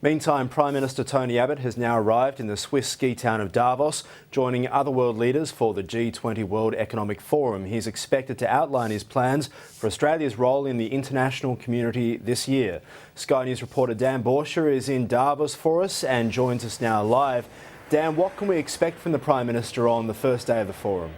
Meantime, Prime Minister Tony Abbott has now arrived in the Swiss ski town of Davos, joining other world leaders for the G20 World Economic Forum. He's expected to outline his plans for Australia's role in the international community this year. Sky News reporter Dan Bourchier is in Davos for us and joins us now live. Dan, what can we expect from the Prime Minister on the first day of the forum?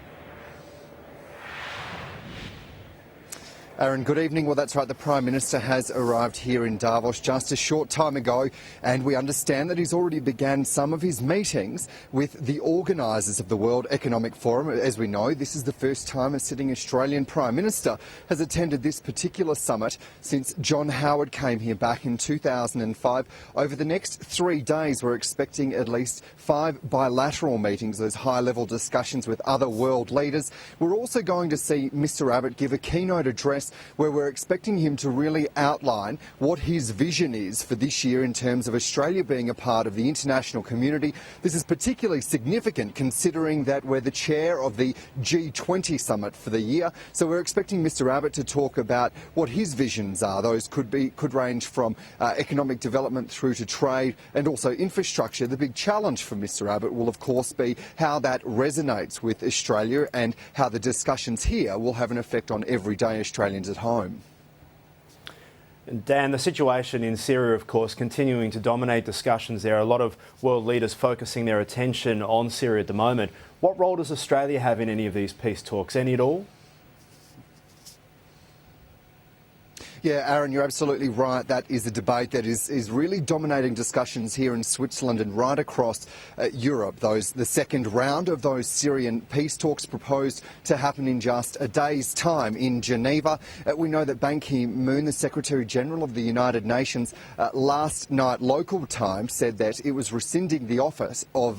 Aaron, good evening. Well, that's right. The Prime Minister has arrived here in Davos just a short time ago, and we understand that he's already began some of his meetings with the organisers of the World Economic Forum. As we know, this is the first time a sitting Australian Prime Minister has attended this particular summit since John Howard came here back in 2005. Over the next 3 days, we're expecting at least 5 bilateral meetings, those high-level discussions with other world leaders. We're also going to see Mr Abbott give a keynote address where we're expecting him to really outline what his vision is for this year in terms of Australia being a part of the international community. This is particularly significant considering that we're the chair of the G20 summit for the year. So we're expecting Mr Abbott to talk about what his visions are. Those could range from economic development through to trade and also infrastructure. The big challenge for Mr Abbott will of course be how that resonates with Australia and how the discussions here will have an effect on everyday Australians at home. And Dan, the situation in Syria, of course, continuing to dominate discussions there. A lot of world leaders focusing their attention on Syria at the moment. What role does Australia have in any of these peace talks? Any at all? Yeah, Aaron, you're absolutely right. That is a debate that is really dominating discussions here in Switzerland and right across Europe. The second round of those Syrian peace talks proposed to happen in just a day's time in Geneva. We know that Ban Ki-moon, the Secretary-General of the United Nations, last night local time said that it was rescinding the offer of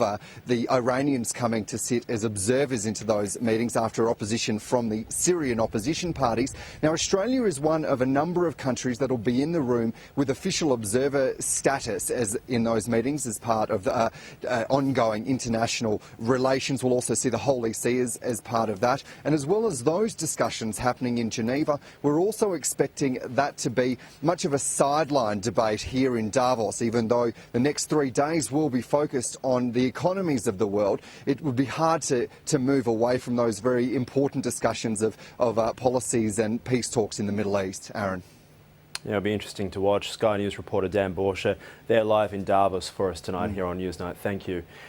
the Iranians coming to sit as observers into those meetings after opposition from the Syrian opposition parties. Now, Australia is one of a number of countries that will be in the room with official observer status as in those meetings as part of the ongoing international relations. We'll also see the Holy See as part of that. And as well as those discussions happening in Geneva, we're also expecting that to be much of a sideline debate here in Davos. Even though the next 3 days will be focused on the economies of the world, it would be hard to move away from those very important discussions of policies and peace talks in the Middle East. Aaron. Yeah, it'll be interesting to watch. Sky News reporter Dan Bourchier, they're live in Davos for us tonight here on Newsnight. Thank you.